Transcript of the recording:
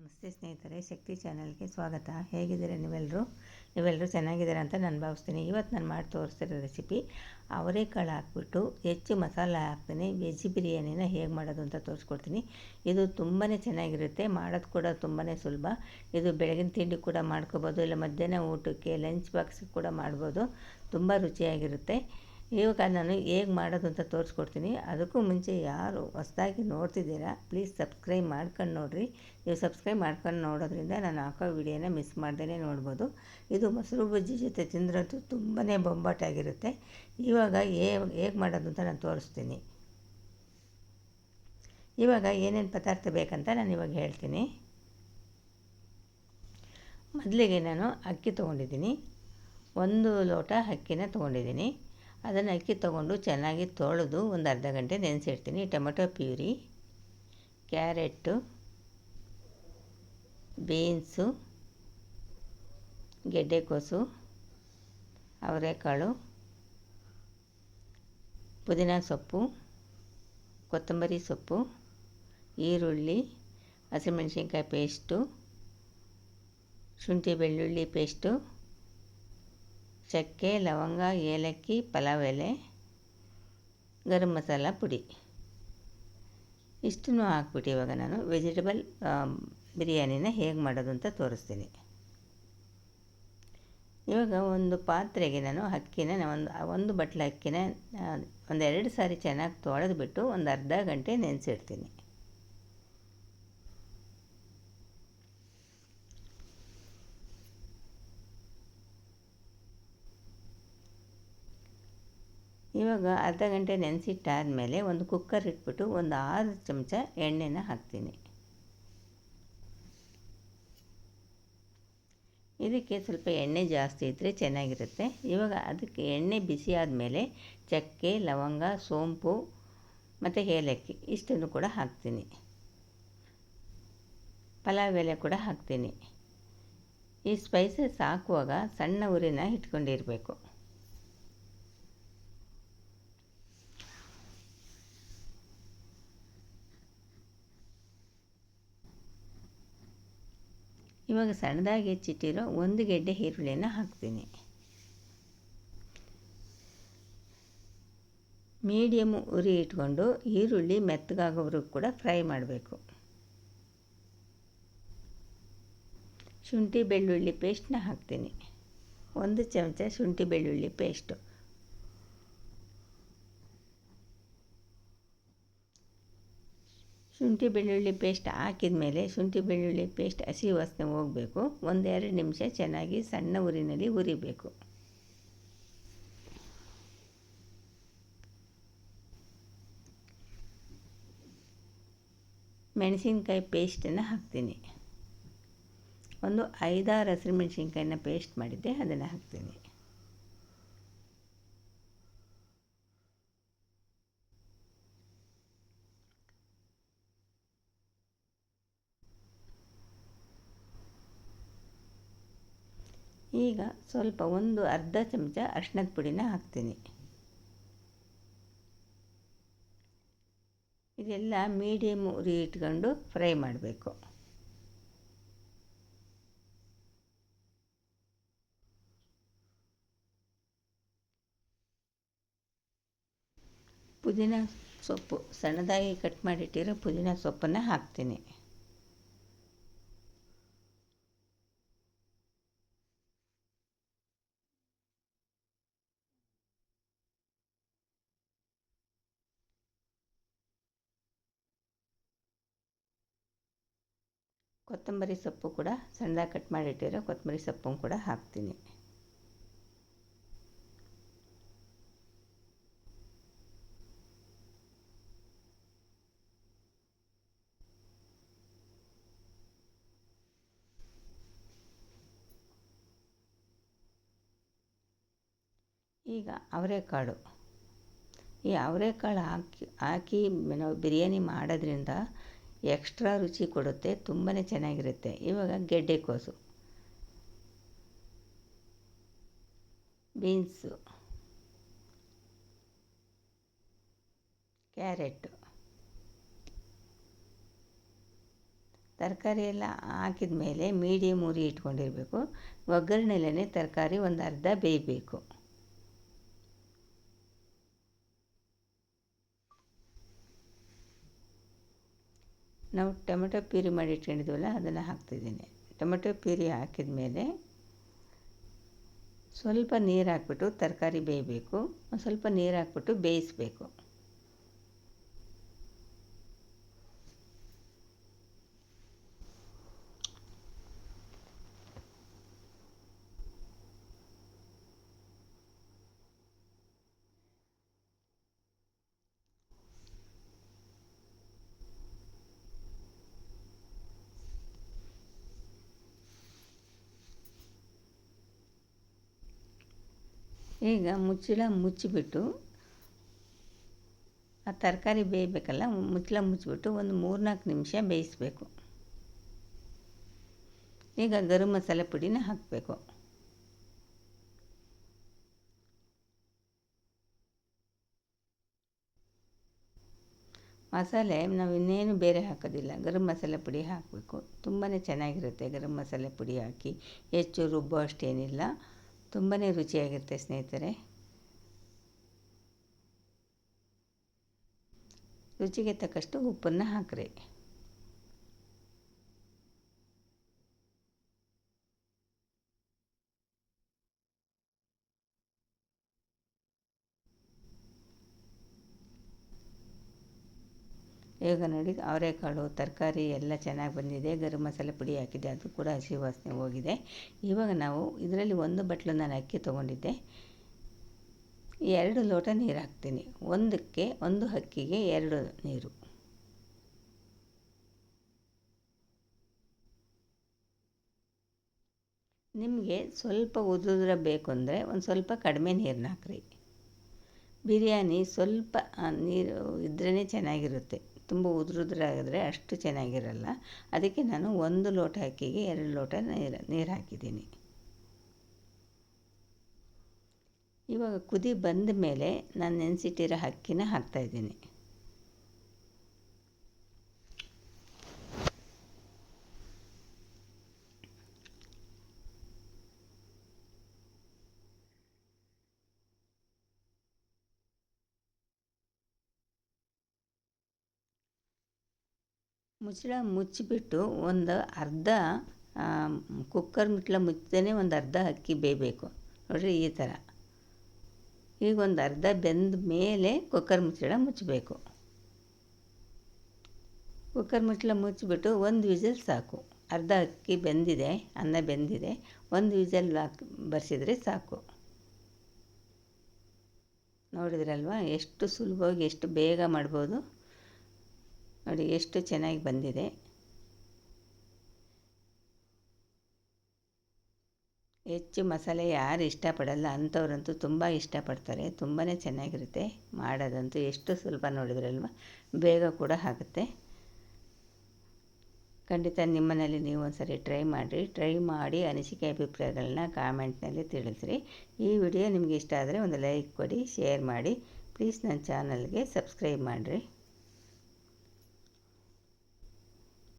ನಮಸ್ತೆ ಸ್ನೇಹಿತರೆ, ಶಕ್ತಿ ಚಾನಲ್ಗೆ ಸ್ವಾಗತ. ಹೇಗಿದ್ದೀರಾ ನೀವೆಲ್ಲರೂ ಚೆನ್ನಾಗಿದ್ದೀರಾ ಅಂತ ನಾನು ಭಾವಿಸ್ತೀನಿ. ಇವತ್ತು ನಾನು ಮಾಡಿ ತೋರಿಸ್ತಿರೋ ರೆಸಿಪಿ ಅವರೆಕಾಳು ಹಾಕ್ಬಿಟ್ಟು ಹೆಚ್ಚು ಮಸಾಲೆ ಹಾಕ್ತೀನಿ ವೆಜ್ ಬಿರಿಯಾನಿನ ಹೇಗೆ ಮಾಡೋದು ಅಂತ ತೋರಿಸ್ಕೊಡ್ತೀನಿ. ಇದು ತುಂಬಾ ಚೆನ್ನಾಗಿರುತ್ತೆ, ಮಾಡೋದು ಕೂಡ ತುಂಬಾ ಸುಲಭ. ಇದು ಬೆಳಗಿನ ತಿಂಡಿ ಕೂಡ ಮಾಡ್ಕೋಬೋದು, ಇಲ್ಲ ಮಧ್ಯಾಹ್ನ ಊಟಕ್ಕೆ ಲಂಚ್ ಬಾಕ್ಸ್ ಕೂಡ ಮಾಡ್ಬೋದು. ತುಂಬ ರುಚಿಯಾಗಿರುತ್ತೆ. ಇವಾಗ ನಾನು ಹೇಗೆ ಮಾಡೋದು ಅಂತ ತೋರಿಸ್ಕೊಡ್ತೀನಿ. ಅದಕ್ಕೂ ಮುಂಚೆ ಯಾರು ಹೊಸದಾಗಿ ನೋಡ್ತಿದ್ದೀರಾ ಪ್ಲೀಸ್ ಸಬ್ಸ್ಕ್ರೈಬ್ ಮಾಡ್ಕೊಂಡು ನೋಡಿರಿ. ನೀವು ಸಬ್ಸ್ಕ್ರೈಬ್ ಮಾಡ್ಕೊಂಡು ನೋಡೋದ್ರಿಂದ ನಾನು ಹಾಕೋ ವಿಡಿಯೋನ ಮಿಸ್ ಮಾಡ್ದೇ ನೋಡ್ಬೋದು. ಇದು ಮೊಸರು ಬಜ್ಜಿ ಜೊತೆ ತಿಂದ್ರಂತೂ ತುಂಬಾ ಬೊಂಬಾಟಾಗಿರುತ್ತೆ. ಇವಾಗ ಹೇಗೆ ಮಾಡೋದು ಅಂತ ನಾನು ತೋರಿಸ್ತೀನಿ. ಇವಾಗ ಏನೇನು ಪದಾರ್ಥ ಬೇಕಂತ ನಾನು ಇವಾಗ ಹೇಳ್ತೀನಿ. ಮೊದಲಿಗೆ ನಾನು ಅಕ್ಕಿ ತೊಗೊಂಡಿದ್ದೀನಿ. 1 ಲೋಟ ಅಕ್ಕಿನ ತೊಗೊಂಡಿದ್ದೀನಿ. ಅದನ್ನು ಅಕ್ಕಿ ತೊಗೊಂಡು ಚೆನ್ನಾಗಿ ತೊಳೆದು ಒಂದು ಅರ್ಧ ಗಂಟೆ ನೆನೆಸಿಡ್ತೀನಿ. ಟೊಮೆಟೊ ಪ್ಯೂರಿ, ಕ್ಯಾರೆಟು, ಬೀನ್ಸು, ಗೆಡ್ಡೆಕೋಸು, ಅವರೆಕಾಳು, ಪುದೀನ ಸೊಪ್ಪು, ಕೊತ್ತಂಬರಿ ಸೊಪ್ಪು, ಈರುಳ್ಳಿ, ಹಸಿಮೆಣಸಿನ್ಕಾಯಿ ಪೇಸ್ಟು, ಶುಂಠಿ ಬೆಳ್ಳುಳ್ಳಿ ಪೇಸ್ಟು, ಚಕ್ಕೆ, ಲವಂಗ, ಏಲಕ್ಕಿ, ಪಲಾವ್ ಎಲೆ, ಗರಂ ಮಸಾಲ ಪುಡಿ ಇಷ್ಟನ್ನು ಹಾಕ್ಬಿಟ್ಟು ಇವಾಗ ನಾನು ವೆಜಿಟೇಬಲ್ ಬಿರಿಯಾನಿನ ಹೇಗೆ ಮಾಡೋದು ಅಂತ ತೋರಿಸ್ತೀನಿ. ಇವಾಗ ಒಂದು ಪಾತ್ರೆಗೆ ನಾನು ಅಕ್ಕಿನ ಒಂದು ಬಟ್ಲು ಅಕ್ಕಿನ 1-2 ಸಾರಿ ಚೆನ್ನಾಗಿ ತೊಳೆದ್ಬಿಟ್ಟು ಒಂದು ಅರ್ಧ ಗಂಟೆ ನೆನೆಸಿಡ್ತೀನಿ. ಇವಾಗ ಅರ್ಧ ಗಂಟೆ ನೆನೆಸಿಟ್ಟಾದಮೇಲೆ ಒಂದು ಕುಕ್ಕರ್ ಇಟ್ಬಿಟ್ಟು ಒಂದು 6 ಚಮಚ ಎಣ್ಣೆನ ಹಾಕ್ತೀನಿ. ಇದಕ್ಕೆ ಸ್ವಲ್ಪ ಎಣ್ಣೆ ಜಾಸ್ತಿ ಇದ್ದರೆ ಚೆನ್ನಾಗಿರುತ್ತೆ. ಇವಾಗ ಅದಕ್ಕೆ ಎಣ್ಣೆ ಬಿಸಿ ಆದಮೇಲೆ ಚಕ್ಕೆ, ಲವಂಗ, ಸೋಂಪು ಮತ್ತು ಏಲಕ್ಕಿ ಇಷ್ಟನ್ನು ಕೂಡ ಹಾಕ್ತೀನಿ. ಪಲಾವ್ ಎಲೆ ಕೂಡ ಹಾಕ್ತೀನಿ. ಈ ಸ್ಪೈಸಸ್ ಹಾಕುವಾಗ ಸಣ್ಣ ಉರಿನ ಇಟ್ಕೊಂಡಿರಬೇಕು. ಇವಾಗ ಸಣ್ಣದಾಗಿ ಹೆಚ್ಚಿಟ್ಟಿರೋ 1 ಗೆಡ್ಡೆ ಈರುಳ್ಳಿನ ಹಾಕ್ತೀನಿ. ಮೀಡಿಯಮ್ ಉರಿ ಇಟ್ಕೊಂಡು ಈರುಳ್ಳಿ ಮೆತ್ತಗಾಗೋವರೆಗೂ ಕೂಡ ಫ್ರೈ ಮಾಡಬೇಕು. ಶುಂಠಿ ಬೆಳ್ಳುಳ್ಳಿ ಪೇಸ್ಟನ್ನ ಹಾಕ್ತೀನಿ. 1 ಚಮಚ ಶುಂಠಿ ಬೆಳ್ಳುಳ್ಳಿ ಪೇಸ್ಟು. ಶುಂಠಿ ಬೆಳ್ಳುಳ್ಳಿ ಪೇಸ್ಟ್ ಹಾಕಿದ ಮೇಲೆ ಶುಂಠಿ ಬೆಳ್ಳುಳ್ಳಿ ಪೇಸ್ಟ್ ಹಸಿ ವಾಸನೆ ಹೋಗಬೇಕು. 1-2 ನಿಮಿಷ ಚೆನ್ನಾಗಿ ಸಣ್ಣ ಉರಿನಲ್ಲಿ ಹುರಿಬೇಕು. ಮೆಣಸಿನ್ಕಾಯಿ ಪೇಸ್ಟನ್ನು ಹಾಕ್ತೀನಿ. ಒಂದು 5-6 ಹಸಿಮೆಣಸಿನ್ಕಾಯಿನ ಪೇಸ್ಟ್ ಮಾಡಿದ್ದೆ, ಅದನ್ನು ಹಾಕ್ತೀನಿ. ಈಗ ಸ್ವಲ್ಪ ಒಂದು ಅರ್ಧ ಚಮಚ ಅರಿಶಿಣದ ಪುಡಿನ ಹಾಕ್ತೀನಿ. ಇದೆಲ್ಲ ಮೀಡಿಯಮ್ ಉರಿ ಇಟ್ಕೊಂಡು ಫ್ರೈ ಮಾಡಬೇಕು. ಪುದೀನ ಸೊಪ್ಪು ಸಣ್ಣದಾಗಿ ಕಟ್ ಮಾಡಿಟ್ಟಿರೋ ಪುದೀನ ಸೊಪ್ಪನ್ನು ಹಾಕ್ತೀನಿ. ಕೊತ್ತಂಬರಿ ಸೊಪ್ಪು ಕೂಡ ಸಣ್ಣದಾಗಿ ಕಟ್ ಮಾಡಿಟ್ಟಿರೋ ಕೊತ್ತಂಬರಿ ಸೊಪ್ಪನ್ನು ಕೂಡ ಹಾಕ್ತೀನಿ. ಈಗ ಅವರೆಕಾಳು, ಈ ಅವರೆಕಾಳು ಹಾಕಿ ನಾವು ಬಿರಿಯಾನಿ ಮಾಡೋದ್ರಿಂದ ಎಕ್ಸ್ಟ್ರಾ ರುಚಿ ಕೊಡುತ್ತೆ, ತುಂಬಾ ಚೆನ್ನಾಗಿರುತ್ತೆ. ಇವಾಗ ಗೆಡ್ಡೆಕೋಸು, ಬೀನ್ಸು, ಕ್ಯಾರೆಟು, ತರಕಾರಿ ಎಲ್ಲ ಹಾಕಿದ ಮೇಲೆ ಮೀಡಿಯಮ್ ಉರಿ ಇಟ್ಕೊಂಡಿರಬೇಕು. ಒಗ್ಗರಣೆಲೇ ತರಕಾರಿ ಒಂದು ಅರ್ಧ ಬೇಯಬೇಕು. ನಾವು ಟೊಮೆಟೊ ಪ್ಯೂರಿ ಮಾಡಿ ಇಟ್ಕೊಂಡಿದ್ವಲ್ಲ ಅದನ್ನು ಹಾಕ್ತಿದ್ದೀನಿ. ಟೊಮೆಟೊ ಪ್ಯೂರಿ ಹಾಕಿದ ಮೇಲೆ ಸ್ವಲ್ಪ ನೀರು ಹಾಕ್ಬಿಟ್ಟು ತರಕಾರಿ ಬೇಯಬೇಕು. ಒಂದು ಸ್ವಲ್ಪ ನೀರು ಹಾಕ್ಬಿಟ್ಟು ಬೇಯಿಸಬೇಕು. ಈಗ ಮುಚ್ಚಳ ಮುಚ್ಚಿಬಿಟ್ಟು ಆ ತರಕಾರಿ ಬೇಯಬೇಕಲ್ಲ, ಮುಚ್ಚಳ ಮುಚ್ಚಿಬಿಟ್ಟು ಒಂದು 3-4 ನಿಮಿಷ ಬೇಯಿಸಬೇಕು. ಈಗ ಗರಂ ಮಸಾಲೆ ಪುಡಿನ ಹಾಕಬೇಕು. ಮಸಾಲೆ ನಾವು ಇನ್ನೇನು ಬೇರೆ ಹಾಕೋದಿಲ್ಲ, ಗರಂ ಮಸಾಲೆ ಪುಡಿ ಹಾಕಬೇಕು. ತುಂಬಾ ಚೆನ್ನಾಗಿರುತ್ತೆ ಗರಂ ಮಸಾಲೆ ಪುಡಿ ಹಾಕಿ. ಹೆಚ್ಚು ರುಬ್ಬೋ ಅಷ್ಟೇನಿಲ್ಲ, ತುಂಬಾ ರುಚಿಯಾಗಿರುತ್ತೆ ಸ್ನೇಹಿತರೆ. ರುಚಿಗೆ ತಕ್ಕಷ್ಟು ಉಪ್ಪನ್ನು ಹಾಕ್ರಿ. ಈಗ ನೋಡಿ ಅವರೆಕಾಳು ತರಕಾರಿ ಎಲ್ಲ ಚೆನ್ನಾಗಿ ಬಂದಿದೆ. ಗರಂ ಮಸಾಲೆ ಪುಡಿ ಹಾಕಿದೆ, ಅದು ಕೂಡ ಹಸಿ ವಾಸನೆ ಹೋಗಿದೆ. ಇವಾಗ ನಾವು ಇದರಲ್ಲಿ 1 ಬಟ್ಲು ನಾನು ಅಕ್ಕಿ ತೊಗೊಂಡಿದ್ದೆ. 2 ಲೋಟ ನೀರು ಹಾಕ್ತೀನಿ. ಒಂದು ಅಕ್ಕಿಗೆ 2 ನೀರು. ನಿಮಗೆ ಸ್ವಲ್ಪ ಉದುರ ಬೇಕು ಅಂದರೆ ಒಂದು ಸ್ವಲ್ಪ ಕಡಿಮೆ ನೀರನ್ನ ಹಾಕ್ರಿ. ಬಿರಿಯಾನಿ ಸ್ವಲ್ಪ ನೀರು ಇದ್ರೇ ಚೆನ್ನಾಗಿರುತ್ತೆ. ತುಂಬ ಉದುರಾಗಿದ್ರೆ ಅಷ್ಟು ಚೆನ್ನಾಗಿರಲ್ಲ. ಅದಕ್ಕೆ ನಾನು 1 ಲೋಟ ಅಕ್ಕಿಗೆ 2 ಲೋಟ ನೀರು ಹಾಕಿದ್ದೀನಿ. ಇವಾಗ ಕುದಿ ಬಂದ ಮೇಲೆ ನಾನು ನೆನೆಸಿಟ್ಟಿರೋ ಅಕ್ಕಿನ ಹಾಕ್ತಾಯಿದ್ದೀನಿ. ಮುಚ್ಚಳ ಮುಚ್ಚಿಬಿಟ್ಟು ಒಂದು ಅರ್ಧ ಕುಕ್ಕರ್ ಮುಚ್ಚಳ ಮುಚ್ಚದೇ ಒಂದು ಅರ್ಧ ಅಕ್ಕಿ ಬೇಯಬೇಕು. ನೋಡಿರಿ ಈ ಥರ. ಈಗ ಒಂದು ಅರ್ಧ ಬೆಂದ ಮೇಲೆ ಕುಕ್ಕರ್ ಮುಚ್ಚಳ ಮುಚ್ಚಬೇಕು. ಕುಕ್ಕರ್ ಮುಚ್ಚಳ ಮುಚ್ಚಿಬಿಟ್ಟು 1 ವಿಸಲ್ ಸಾಕು. ಅರ್ಧ ಅಕ್ಕಿ ಬೆಂದಿದೆ, ಅನ್ನ ಬೆಂದಿದೆ. 1 ವಿಸಲ್ ಬರ್ಸಿದ್ರೆ ಸಾಕು. ನೋಡಿದ್ರಲ್ವ ಎಷ್ಟು ಸುಲಭವಾಗಿ ಎಷ್ಟು ಬೇಗ ಮಾಡ್ಬೋದು. ನೋಡಿ ಎಷ್ಟು ಚೆನ್ನಾಗಿ ಬಂದಿದೆ. ಹೆಚ್ಚು ಮಸಾಲೆ ಯಾರು ಇಷ್ಟಪಡಲ್ಲ ಅಂಥವ್ರಂತೂ ತುಂಬ ಇಷ್ಟಪಡ್ತಾರೆ. ತುಂಬಾ ಚೆನ್ನಾಗಿರುತ್ತೆ ಮಾಡೋದಂತೂ. ಎಷ್ಟು ಸುಲಭ ನೋಡಿದ್ರಲ್ವ, ಬೇಗ ಕೂಡ ಆಗುತ್ತೆ. ಖಂಡಿತ ನಿಮ್ಮನೇಲಿ ನೀವು ಒಂದ್ಸರಿ ಟ್ರೈ ಮಾಡಿ ಅನಿಸಿಕೆ ಅಭಿಪ್ರಾಯಗಳನ್ನ ಕಾಮೆಂಟ್ನಲ್ಲಿ ತಿಳಿಸ್ರಿ. ಈ ವಿಡಿಯೋ ನಿಮಗೆ ಇಷ್ಟ ಆದರೆ ಒಂದು ಲೈಕ್ ಕೊಡಿ, ಶೇರ್ ಮಾಡಿ. ಪ್ಲೀಸ್ ನನ್ನ ಚಾನಲ್ಗೆ ಸಬ್ಸ್ಕ್ರೈಬ್ ಮಾಡಿರಿ.